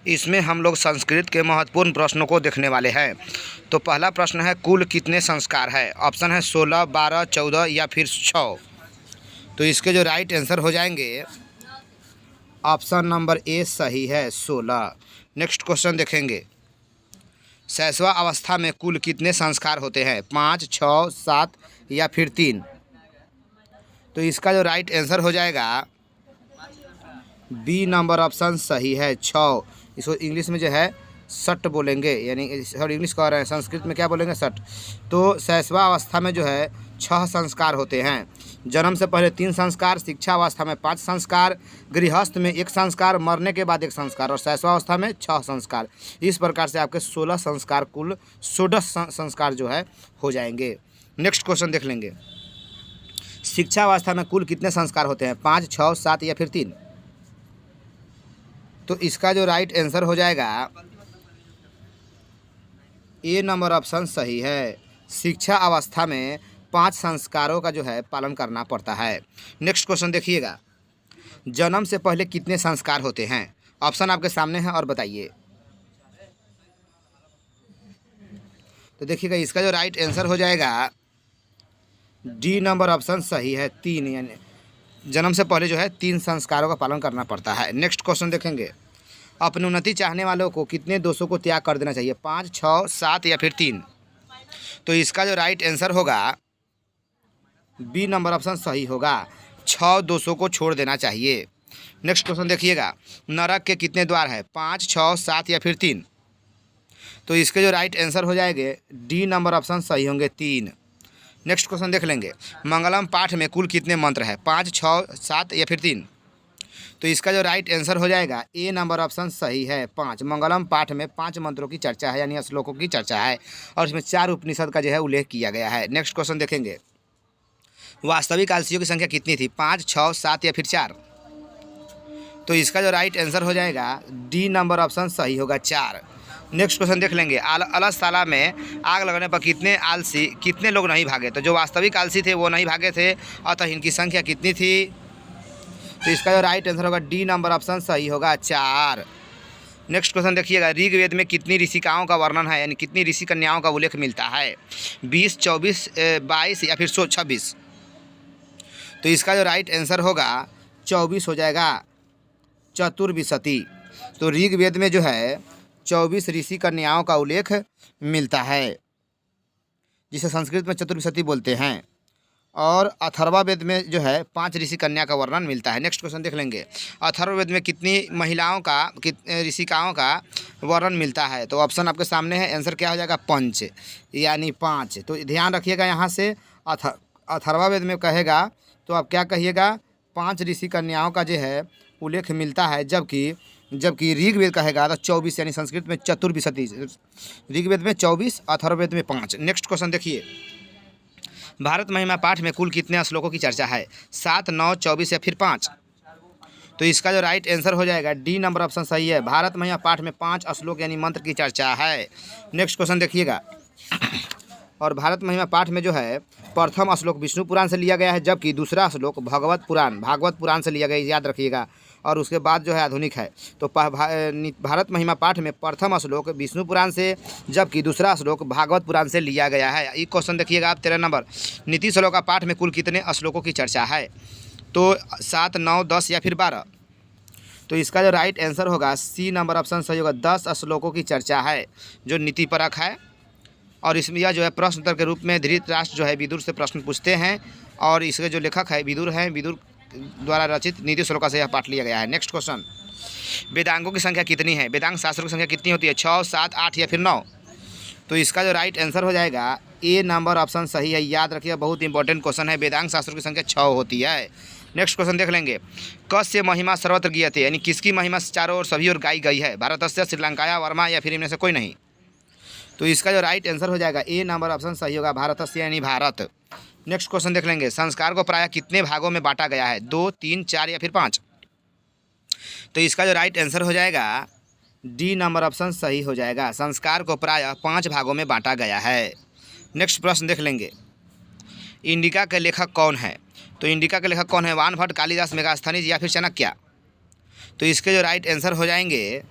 इसमें हम लोग संस्कृत के महत्वपूर्ण प्रश्नों को देखने वाले हैं। तो पहला प्रश्न है, कुल कितने संस्कार है? ऑप्शन है 16, 12, 14 या फिर 6। तो इसके जो राइट आंसर हो जाएंगे, ऑप्शन नंबर ए सही है, 16। नेक्स्ट क्वेश्चन देखेंगे, शैशव अवस्था में कुल कितने संस्कार होते हैं? 5, 6, 7 या फिर 3। तो इसका जो राइट आंसर हो जाएगा, बी नंबर ऑप्शन सही है, 6। इसको इंग्लिश में जो है सट बोलेंगे, यानी सॉरी इंग्लिश कह रहे हैं, संस्कृत में क्या बोलेंगे? सट। तो शैशवावस्था में जो है 6 संस्कार होते हैं। जन्म से पहले 3 संस्कार, शिक्षा अवस्था में 5 संस्कार, गृहस्थ में 1 संस्कार, मरने के बाद 1 संस्कार और शैशवावस्था में 6 संस्कार। इस प्रकार से आपके 16 संस्कार, कुल 16 संस्कार जो है हो जाएंगे। नेक्स्ट क्वेश्चन देख लेंगे, शिक्षा अवस्था में कुल कितने संस्कार होते हैं? 5, 6, 7 या फिर 3। तो इसका जो राइट आंसर हो जाएगा, ए नंबर ऑप्शन सही है। शिक्षा अवस्था में 5 संस्कारों का जो है पालन करना पड़ता है। नेक्स्ट क्वेश्चन देखिएगा, जन्म से पहले कितने संस्कार होते हैं? ऑप्शन आपके सामने है और बताइए। तो देखिएगा, इसका जो राइट आंसर हो जाएगा, डी नंबर ऑप्शन सही है, 3। यानी जन्म से पहले जो है 3 संस्कारों का पालन करना पड़ता है। नेक्स्ट क्वेश्चन देखेंगे, अपनी उन्नति चाहने वालों को कितने दोषों को त्याग कर देना चाहिए? 5, 6, 7 या फिर 3। तो इसका जो राइट आंसर होगा, बी नंबर ऑप्शन सही होगा, 6 दोषों को छोड़ देना चाहिए। नेक्स्ट क्वेश्चन देखिएगा, नरक के कितने द्वार है? 5, 6, 7 या फिर 3। तो इसके जो राइट आंसर हो जाएंगे, डी नंबर ऑप्शन सही होंगे, 3। नेक्स्ट क्वेश्चन देख लेंगे, मंगलम पाठ में कुल कितने मंत्र है? 5, 6, 7 या फिर 3। तो इसका जो राइट आंसर हो जाएगा, ए नंबर ऑप्शन सही है, 5। मंगलम पाठ में 5 मंत्रों की चर्चा है, यानी श्लोकों की चर्चा है, और इसमें 4 उपनिषद का जो है उल्लेख किया गया है। नेक्स्ट क्वेश्चन देखेंगे, वास्तविक आलसियों की संख्या कितनी थी? 5, 6, 7 या फिर 4। तो इसका जो राइट आंसर हो जाएगा, डी नंबर ऑप्शन सही होगा, 4। नेक्स्ट क्वेश्चन देख लेंगे, अलस ताला में आग लगने पर कितने लोग नहीं भागे? तो जो वास्तविक आलसी थे वो नहीं भागे थे, अतः इनकी संख्या कितनी थी? तो इसका जो राइट आंसर होगा, डी नंबर ऑप्शन सही होगा, 4। नेक्स्ट क्वेश्चन देखिएगा, ऋग्वेद में कितनी ऋषिकाओं का वर्णन है, यानी कितनी ऋषि कन्याओं का उल्लेख मिलता है? 20, 24, 22 या फिर 26। तो इसका जो राइट आंसर होगा, 24 हो जाएगा, चतुर्विशति। तो ऋग्वेद में जो है 24 ऋषि कन्याओं का उल्लेख मिलता है, जिसे संस्कृत में चतुर्विशति बोलते हैं, और अथर्ववेद में जो है 5 ऋषि कन्या का वर्णन मिलता है। नेक्स्ट क्वेश्चन देख लेंगे, अथर्ववेद में कितनी महिलाओं का, ऋषिकाओं का वर्णन मिलता है? तो ऑप्शन आपके सामने है, आंसर क्या हो जाएगा? पंच, यानी 5। तो ध्यान रखिएगा, यहाँ से अथर्ववेद में कहेगा तो आप क्या कहिएगा? 5 ऋषि कन्याओं का जो है उल्लेख मिलता है, जबकि ऋग्वेद कहेगा तो 24, यानी संस्कृत में चतुर्विशति। ऋग्वेद में 24, अथर्ववेद में 5। नेक्स्ट क्वेश्चन देखिए, भारत महिमा पाठ में कुल कितने श्लोकों की चर्चा है? 7, 9, 24 या फिर 5। तो इसका जो राइट आंसर हो जाएगा, डी नंबर ऑप्शन सही है, भारत महिमा पाठ में 5 श्लोक यानी मंत्र की चर्चा है। नेक्स्ट क्वेश्चन देखिएगा, और भारत महिमा पाठ में जो है प्रथम श्लोक विष्णु पुराण से लिया गया है, जबकि दूसरा श्लोक भागवत पुराण से लिया गया है, याद रखिएगा, और उसके बाद जो है आधुनिक है। तो भारत महिमा पाठ में प्रथम श्लोक विष्णु पुराण से, जबकि दूसरा श्लोक भागवत पुराण से लिया गया है। ये क्वेश्चन देखिएगा आप, 13 नंबर, नीति श्लोक का पाठ में कुल कितने श्लोकों की चर्चा है? तो 7, 9, 10 या फिर 12। तो इसका जो राइट आंसर होगा, सी नंबर ऑप्शन सही होगा, 10 श्लोकों की चर्चा है, जो नीति परक है। और इसमें यह जो है प्रश्न उत्तर के रूप में धृतराष्ट्र जो है विदुर से प्रश्न पूछते हैं, और इसके जो लेखक है विदुर हैं, विदुर द्वारा रचित नीति श्लोका से यह पाठ लिया गया है। नेक्स्ट क्वेश्चन, वेदांगों की संख्या कितनी है? वेदांग शास्त्रों की संख्या कितनी होती है? 6, 7, 8 या फिर 9। तो इसका जो राइट आंसर हो जाएगा, ए नंबर ऑप्शन सही है, याद रखिए, बहुत इंपॉर्टेंट क्वेश्चन है। वेदांग शास्त्रों की संख्या 6 होती है। नेक्स्ट क्वेश्चन देख लेंगे, कस्य महिमा सर्वत्र गीयते, यानी किसकी महिमा चारों ओर सभी ओर गाई गई है? भारतस्य, श्रीलंकाया, वर्मा या फिर इनमें से कोई नहीं। तो इसका जो राइट आंसर हो जाएगा, ए नंबर ऑप्शन सही होगा, भारतस्य यानी भारत। नेक्स्ट क्वेश्चन देख लेंगे, संस्कार को प्रायः कितने भागों में बांटा गया है? 2, 3, 4 या फिर 5। तो इसका जो राइट आंसर हो जाएगा, डी नंबर ऑप्शन सही हो जाएगा, संस्कार को प्रायः 5 भागों में बांटा गया है। नेक्स्ट प्रश्न देख लेंगे, इंडिका के लेखक कौन है? तो इंडिका के लेखक कौन है? वानभट्ट, कालिदास, मेगास्थनीज या फिर चाणक्य। तो इसके जो राइट आंसर हो जाएंगे,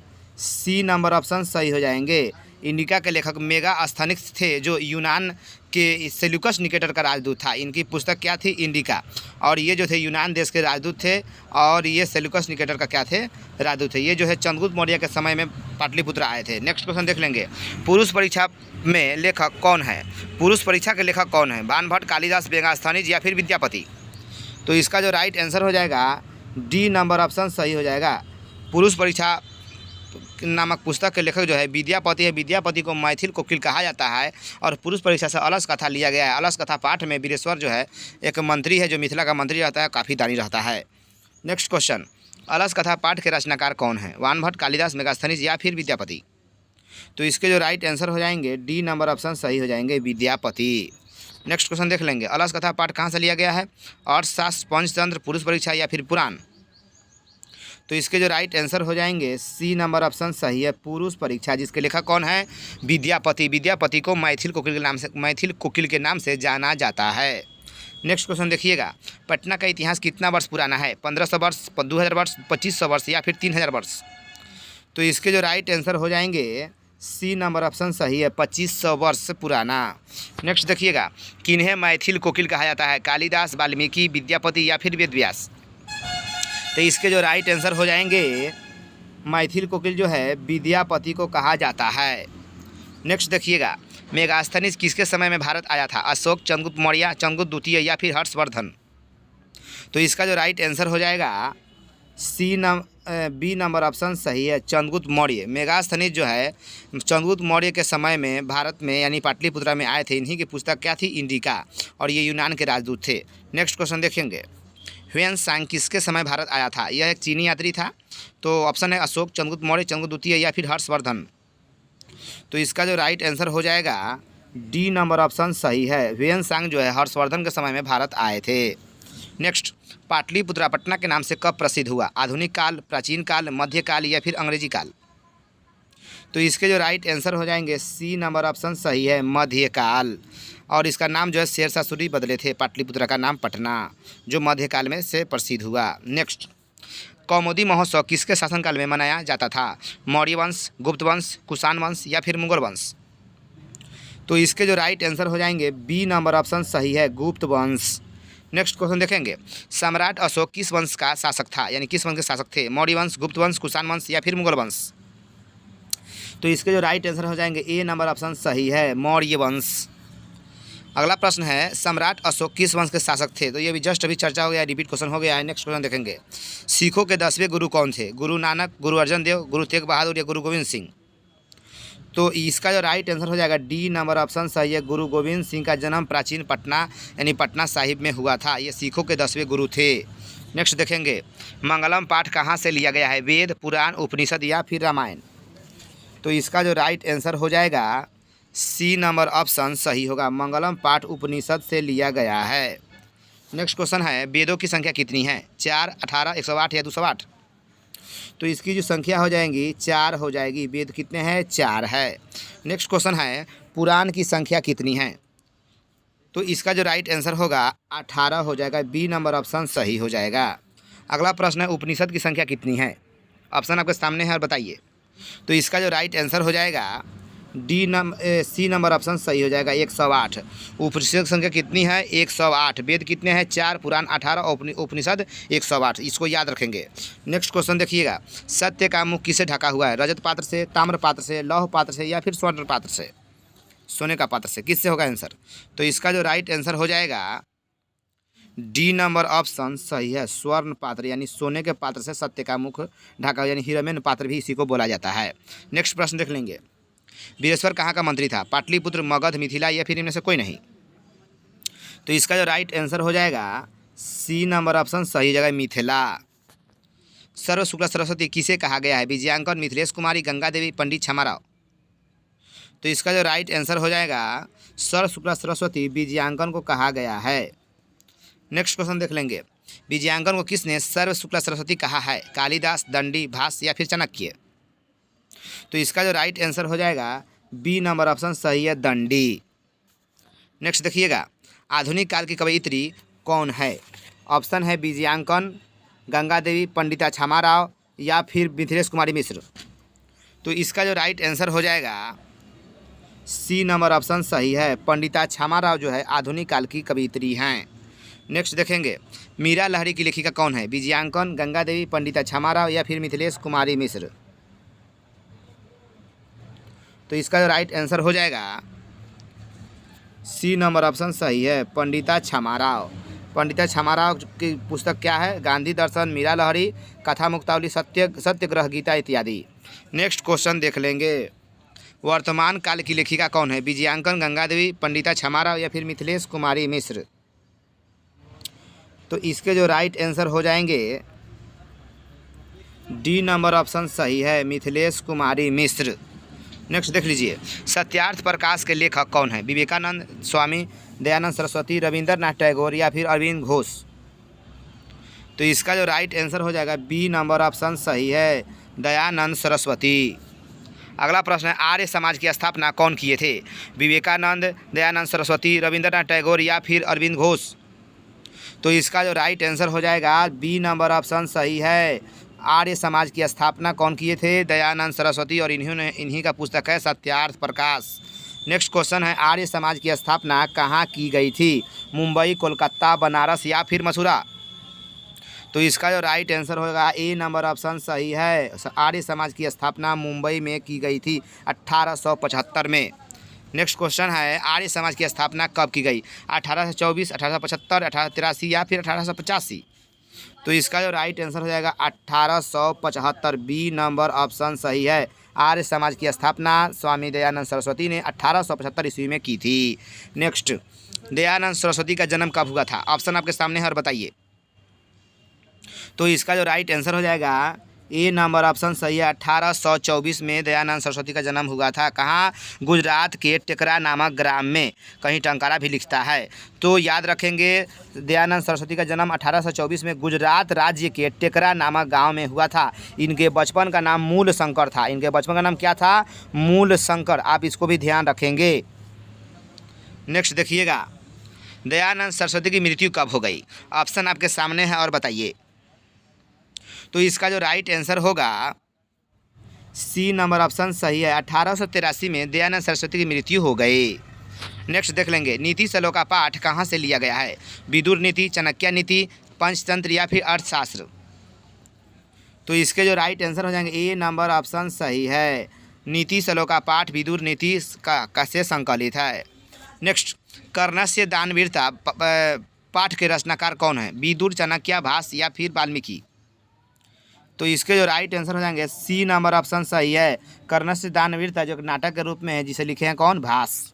सी नंबर ऑप्शन सही हो जाएंगे। इंडिका के लेखक मेगास्थनीज थे जो यूनान के सेल्यूकस निकेटर का राजदूत था। इनकी पुस्तक क्या थी? इंडिका। और ये जो थे यूनान देश के राजदूत थे और ये सेल्यूकस निकेटर का क्या थे? राजदूत थे। ये जो है चंद्रगुप्त मौर्य के समय में पाटलिपुत्र आए थे। नेक्स्ट क्वेश्चन देख लेंगे। पुरुष परीक्षा में लेखक कौन है? पुरुष परीक्षा के लेखक कौन है? बाणभट्ट, कालिदास, मेगास्थनीज या फिर विद्यापति? तो इसका जो राइट आंसर हो जाएगा डी नंबर ऑप्शन सही हो जाएगा। पुरुष परीक्षा नामक पुस्तक के लेखक जो है विद्यापति है। विद्यापति को मैथिल कोकिल कहा जाता है और पुरुष परीक्षा से अलस कथा लिया गया है। अलस कथा पाठ में वीरेश्वर जो है एक मंत्री है जो मिथिला का मंत्री रहता है, काफ़ी दानी रहता है। नेक्स्ट क्वेश्चन, अलस कथा पाठ के रचनाकार कौन है? बाणभट्ट, कालिदास, मेगास्थनीज या फिर विद्यापति? तो इसके जो राइट आंसर हो जाएंगे डी नंबर ऑप्शन सही हो जाएंगे, विद्यापति। नेक्स्ट क्वेश्चन देख लेंगे। अलस कथा पाठ कहाँ से लिया गया है? अर्थशास्त्र, पंचतंत्र, पुरुष परीक्षा या फिर पुराण? तो इसके जो राइट आंसर हो जाएंगे सी नंबर ऑप्शन सही है, पुरुष परीक्षा, जिसके लेखक कौन है? विद्यापति। विद्यापति को मैथिल कोकिल के नाम से जाना जाता है। नेक्स्ट क्वेश्चन देखिएगा। पटना का इतिहास कितना वर्ष पुराना है? 1500 वर्ष, 2000 वर्ष, 2500 वर्ष या फिर 3000 वर्ष? तो इसके जो राइट आंसर हो जाएंगे सी नंबर ऑप्शन सही है, 2500 वर्ष पुराना। नेक्स्ट देखिएगा। किन्हें मैथिल कोकिल कहा जाता है? कालिदास, वाल्मीकि, विद्यापति या फिर वेदव्यास? तो इसके जो राइट आंसर हो जाएंगे मैथिल कोकिल जो है विद्यापति को कहा जाता है। नेक्स्ट देखिएगा। मेगास्थनीज किसके समय में भारत आया था? अशोक, चंद्रगुप्त मौर्य, चंद्रगुप्त द्वितीय या फिर हर्षवर्धन? तो इसका जो राइट आंसर हो जाएगा बी नंबर ऑप्शन सही है, चंद्रगुप्त मौर्य। मेगास्थनीज जो है चंद्रगुप्त मौर्य के समय में भारत में यानी पाटलिपुत्र में आए थे। इन्हीं की पुस्तक क्या थी? इंडिका। और ये यूनान के राजदूत थे। नेक्स्ट क्वेश्चन देखेंगे। ह्वेन सांग किसके समय भारत आया था? यह एक चीनी यात्री था। तो ऑप्शन है अशोक, चंद्रगुप्त मौर्य, चंद्रगुप्त द्वितीय या फिर हर्षवर्धन? तो इसका जो राइट आंसर हो जाएगा डी नंबर ऑप्शन सही है, ह्वेन सांग जो है हर्षवर्धन के समय में भारत आए थे। नेक्स्ट, पाटलिपुत्र पटना के नाम से कब प्रसिद्ध हुआ? आधुनिक काल, प्राचीन काल, मध्यकाल या फिर अंग्रेजी काल? तो इसके जो राइट आंसर हो जाएंगे सी नंबर ऑप्शन सही है, मध्यकाल। और इसका नाम जो है शेरशाह सूरी बदले थे पाटलिपुत्र का नाम पटना, जो मध्यकाल में से प्रसिद्ध हुआ। नेक्स्ट, कौमुदी महोत्सव किसके शासनकाल में मनाया जाता था? मौर्य वंश, गुप्त वंश, कुषाण वंश या फिर मुगल वंश? तो इसके जो राइट आंसर हो जाएंगे बी नंबर ऑप्शन सही है, गुप्त वंश। नेक्स्ट क्वेश्चन देखेंगे। सम्राट अशोक किस वंश का शासक था? यानी किस वंश के शासक थे? मौर्य वंश, गुप्त वंश, कुषाण वंश या फिर मुगल वंश? तो इसके जो राइट आंसर हो जाएंगे ए नंबर ऑप्शन सही है, मौर्य वंश। अगला प्रश्न है, सम्राट अशोक किस वंश के शासक थे? तो ये भी जस्ट अभी चर्चा हो गया, रिपीट क्वेश्चन हो गया है। नेक्स्ट क्वेश्चन देखेंगे। सिखों के 10वें गुरु कौन थे? गुरु नानक, गुरु अर्जन देव, गुरु तेग बहादुर या गुरु गोविंद सिंह? तो इसका जो राइट आंसर हो जाएगा डी नंबर ऑप्शन सही है, गुरु गोविंद सिंह का जन्म प्राचीन पटना यानी पटना साहिब में हुआ था। ये सिखों के 10वें गुरु थे। नेक्स्ट देखेंगे। मंगलम पाठ कहाँ से लिया गया है? वेद, पुराण, उपनिषद या फिर रामायण? तो इसका जो राइट आंसर हो जाएगा सी नंबर ऑप्शन सही होगा, मंगलम पाठ उपनिषद से लिया गया है। नेक्स्ट क्वेश्चन है, वेदों की संख्या कितनी है? 4, 18, 108 या 208? तो इसकी जो संख्या हो जाएंगी 4 हो जाएगी। वेद कितने हैं? 4 है। नेक्स्ट क्वेश्चन है, पुराण की संख्या कितनी है? तो इसका जो राइट आंसर होगा 18 हो जाएगा, बी नंबर ऑप्शन सही हो जाएगा। अगला प्रश्न है, उपनिषद की संख्या कितनी है? ऑप्शन आपके सामने है और बताइए। तो इसका जो राइट आंसर हो जाएगा सी नंबर ऑप्शन सही हो जाएगा, 108। उपनिषद की संख्या कितनी है? 108। वेद कितने हैं? 4, पुराण 18 और उपनिषद 108। इसको याद रखेंगे। नेक्स्ट क्वेश्चन देखिएगा। सत्य का मुख किससे ढका हुआ है? रजत पात्र से, ताम्र पात्र से, लौह पात्र से या फिर स्वर्ण पात्र से? सोने का पात्र से। किससे होगा आंसर? तो इसका जो राइट आंसर हो जाएगा डी नंबर ऑप्शन सही है, स्वर्ण पात्र यानी सोने के पात्र से सत्य का मुख ढका, यानी हीरामेन पात्र भी इसी को बोला जाता है। नेक्स्ट प्रश्न देख लेंगे। वीरेश्वर कहाँ का मंत्री था? पाटलिपुत्र, मगध, मिथिला या फिर इनमें से कोई नहीं? तो इसका जो राइट आंसर हो जाएगा सी नंबर ऑप्शन सही हो जाएगा, मिथिला। सर्व शुक्ला सरस्वती किसे कहा गया है? विजयांकन, मिथिलेश कुमारी, गंगा देवी, पंडित क्षमाराव? तो इसका जो राइट आंसर हो जाएगा सर्व शुक्ला सरस्वती विजयांकन को कहा गया है। नेक्स्ट क्वेश्चन देख लेंगे। विजयांकन को किसने सर्व शुक्ला सरस्वती कहा है? कालिदास, दंडी, भास या फिर चाणक्य? तो इसका जो राइट आंसर हो जाएगा बी नंबर ऑप्शन सही है, दंडी। नेक्स्ट देखिएगा। आधुनिक काल की कवयित्री कौन है? ऑप्शन है विजयांकन, गंगा देवी, पंडिता क्षमाराव या फिर मिथिलेश कुमारी मिश्र? तो इसका जो राइट आंसर हो जाएगा सी नंबर ऑप्शन सही है। पंडिता क्षमा राव जो है आधुनिक काल की कवयित्री हैं। नेक्स्ट देखेंगे, मीरा लहरी की लेखिका कौन है? विजयांकन, गंगा देवी, पंडिता क्षमा राव या फिर मिथिलेश कुमारी मिश्र। तो इसका जो राइट आंसर हो जाएगा सी नंबर ऑप्शन सही है, पंडिता क्षमा राव। पंडिता क्षमा राव की पुस्तक क्या है? गांधी दर्शन, मीरा लहरी, कथा मुक्तावली, सत्याग्रह गीता इत्यादि। नेक्स्ट क्वेश्चन देख लेंगे, वर्तमान काल की लेखिका कौन है? विजयांकन, गंगा देवी, पंडिता क्षमा राव या फिर मिथिलेश कुमारी मिश्र। तो इसके जो राइट आंसर हो जाएंगे डी नंबर ऑप्शन सही है, मिथिलेश कुमारी मिश्र। नेक्स्ट देख लीजिए, सत्यार्थ प्रकाश के लेखक कौन है? विवेकानंद, स्वामी दयानंद सरस्वती, रविंद्रनाथ टैगोर या फिर अरविंद घोष। तो इसका जो राइट आंसर हो जाएगा बी नंबर ऑप्शन सही है, दयानंद सरस्वती। अगला प्रश्न है, आर्य समाज की स्थापना कौन किए थे? विवेकानंद, दयानंद सरस्वती, रविंद्रनाथ टैगोर या फिर अरविंद घोष। तो इसका जो राइट आंसर हो जाएगा बी नंबर ऑप्शन सही है, आर्य समाज की स्थापना कौन किए थे? दयानंद सरस्वती, और इन्हीं का पुस्तक है सत्यार्थ प्रकाश। नेक्स्ट क्वेश्चन है, आर्य समाज की स्थापना कहाँ की गई थी? मुंबई, कोलकाता, बनारस या फिर मथुरा। तो इसका जो राइट आंसर होगा ए नंबर ऑप्शन सही है, आर्य समाज की स्थापना मुंबई में की गई थी 1875 में। नेक्स्ट क्वेश्चन है, आर्य समाज की स्थापना कब की गई? 1824, 1875, 1883 या फिर 1885। तो इसका जो राइट आंसर हो जाएगा 1875, बी नंबर ऑप्शन सही है। आर्य समाज की स्थापना स्वामी दयानंद सरस्वती ने 1875 ईस्वी में की थी। नेक्स्ट, दयानंद सरस्वती का जन्म कब हुआ था? ऑप्शन आपके सामने है और बताइए। तो इसका जो राइट आंसर हो जाएगा ए नंबर ऑप्शन सही है, 1824 में दयानंद सरस्वती का जन्म हुआ था। कहाँ? गुजरात के टेकरा नामक ग्राम में, कहीं टंकारा भी लिखता है। तो याद रखेंगे, दयानंद सरस्वती का जन्म 1824 में गुजरात राज्य के टेकरा नामक गांव में हुआ था। इनके बचपन का नाम मूल शंकर था। इनके बचपन का नाम क्या था? मूल शंकर। आप इसको भी ध्यान रखेंगे। नेक्स्ट देखिएगा, दयानंद सरस्वती की मृत्यु कब हो गई? ऑप्शन आपके सामने है और बताइए। तो इसका जो राइट आंसर होगा सी नंबर ऑप्शन सही है, 1883 में दयानंद सरस्वती की मृत्यु हो गई। नेक्स्ट देख लेंगे, नीति श्लोक का पाठ कहाँ से लिया गया है? विदुर नीति, चाणक्य नीति, पंचतंत्र या फिर अर्थशास्त्र। तो इसके जो राइट आंसर हो जाएंगे ए नंबर ऑप्शन सही है, नीति श्लोक का पाठ विदुर नीति का से संकलित है। नेक्स्ट, कर्णस्य दानवीरता पाठ के रचनाकार कौन है? विदुर, चाणक्य, भास या फिर वाल्मीकि। तो इसके जो राइट आंसर हो जाएंगे सी नंबर ऑप्शन सही है, कर्णस्य दानवीरता, जो नाटक के रूप में है, जिसे लिखे हैं कौन? भास।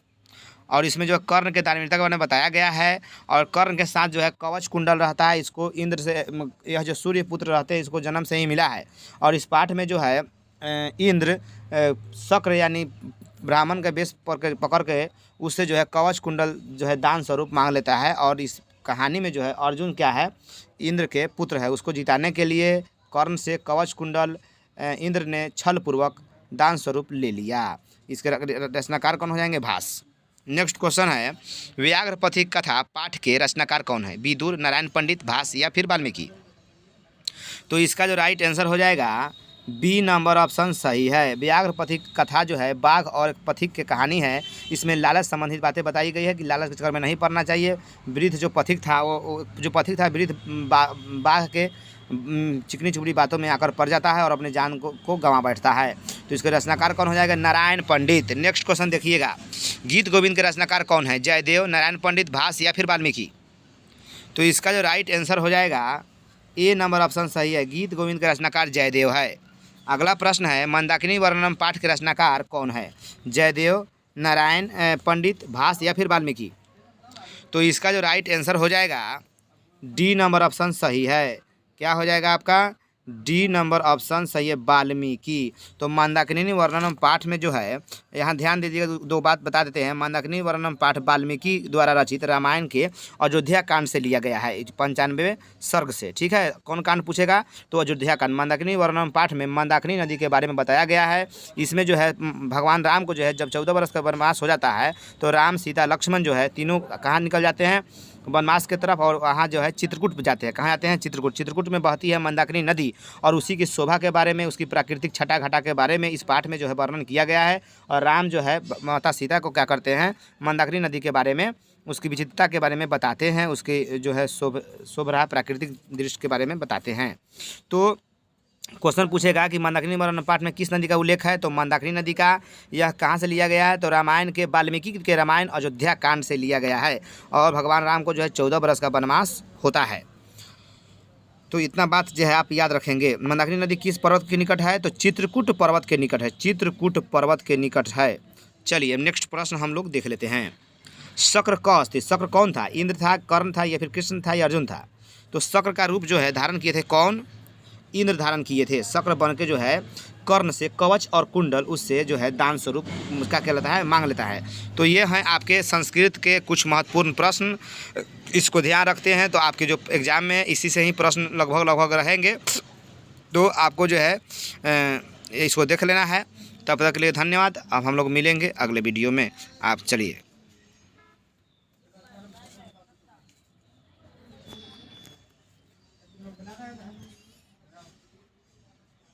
और इसमें जो कर्ण के दानवीरता के बारे में बताया गया है, और कर्ण के साथ जो है कवच कुंडल रहता है। इसको इंद्र से, यह जो सूर्य पुत्र रहते हैं, इसको जन्म से ही मिला है। और इस पाठ में जो है इंद्र शक्र यानी ब्राह्मण का वेश पकड़ के उससे जो है कवच कुंडल जो है दान स्वरूप मांग लेता है। और इस कहानी में जो है अर्जुन क्या है? इंद्र के पुत्र है। उसको जिताने के लिए कर्ण से कवच कुंडल इंद्र ने छल पूर्वक दान स्वरूप ले लिया। इसके रचनाकार कौन हो जाएंगे? भास। नेक्स्ट क्वेश्चन है, व्याघ्रपथिक कथा पाठ के रचनाकार कौन है? विदुर, नारायण पंडित, भास या फिर वाल्मीकि। तो इसका जो राइट आंसर हो जाएगा बी नंबर ऑप्शन सही है। व्याघ्रपथिक कथा जो है बाघ और पथिक की कहानी है। इसमें लालच संबंधित बातें बताई गई है कि लालच के चक्कर में नहीं पड़ना चाहिए। वृद्ध जो पथिक था, वो जो पथिक था वृद्ध बाघ के चिकनी चुपड़ी बातों में आकर पड़ जाता है और अपने जान को गंवा बैठता है। तो इसके रचनाकार कौन हो जाएगा? नारायण पंडित। नेक्स्ट क्वेश्चन देखिएगा, गीत गोविंद के रचनाकार कौन है? जयदेव, नारायण पंडित, भास या फिर वाल्मीकि। तो इसका जो राइट आंसर हो जाएगा ए नंबर ऑप्शन सही है, गीत गोविंद के रचनाकार जयदेव है। अगला प्रश्न है, मंदाकिनी वर्णनम पाठ के रचनाकार कौन है? जयदेव, नारायण पंडित, भास या फिर वाल्मीकि। तो इसका जो राइट आंसर हो जाएगा डी नंबर ऑप्शन सही है। क्या हो जाएगा आपका? डी नंबर ऑप्शन सही है, वाल्मीकि। तो मंदाकिनी वर्णनम पाठ में जो है, यहाँ ध्यान दीजिएगा, दो बात बता देते हैं। मंदाकिनी वर्णनम पाठ वाल्मीकि द्वारा रचित रामायण के अयोध्या कांड से लिया गया है, 95वें सर्ग से। ठीक है, कौन कांड पूछेगा? तो अयोध्या कांड। मंदाकिनी वर्णनम पाठ में मंदाकिनी नदी के बारे में बताया गया है। इसमें जो है भगवान राम को जो है जब 14 वर्ष का वनवास हो जाता है, तो राम, सीता, लक्ष्मण जो है तीनों कहाँ निकल जाते हैं? बनमास की तरफ, और वहाँ जो है चित्रकूट जाते हैं। कहाँ जाते हैं? चित्रकूट। चित्रकूट में बहती है मंदाकिनी नदी और उसी की शोभा के बारे में, उसकी प्राकृतिक छटा घटा के बारे में इस पाठ में जो है वर्णन किया गया है। और राम जो है माता सीता को क्या करते हैं? मंदाकिनी नदी के बारे में, उसकी विचित्रता के बारे में बताते हैं, उसके जो है शोभ रहा प्राकृतिक दृश्य के बारे में बताते हैं। तो क्वेश्चन पूछेगा कि मंदाकिनी मरण पाठ में किस नदी का उल्लेख है? तो मंदाकिनी नदी का। यह कहाँ से लिया गया है? तो रामायण के वाल्मीकि के रामायण अयोध्या कांड से लिया गया है। और भगवान राम को जो है 14 बरस का वनवास होता है। तो इतना बात जो है आप याद रखेंगे। मंदाकिनी नदी किस पर्वत के निकट है? तो चित्रकूट पर्वत के निकट है। चित्रकूट पर्वत के निकट है। चलिए नेक्स्ट प्रश्न हम लोग देख लेते हैं। शक्र का अस्ति, शक्र कौन था? इंद्र था, कर्ण था, या फिर कृष्ण था, या अर्जुन था? तो शक्र का रूप जो है धारण किए थे कौन? इंद्र धारण किए थे। शक्र बन के जो है कर्ण से कवच और कुंडल उससे जो है दान स्वरूप उसका क्या लेता है? मांग लेता है। तो ये हैं आपके संस्कृत के कुछ महत्वपूर्ण प्रश्न, इसको ध्यान रखते हैं तो आपके जो एग्जाम में इसी से ही प्रश्न लगभग रहेंगे। तो आपको जो है इसको देख लेना है। तब तक के लिए धन्यवाद। अब हम लोग मिलेंगे अगले वीडियो में। आप चलिए।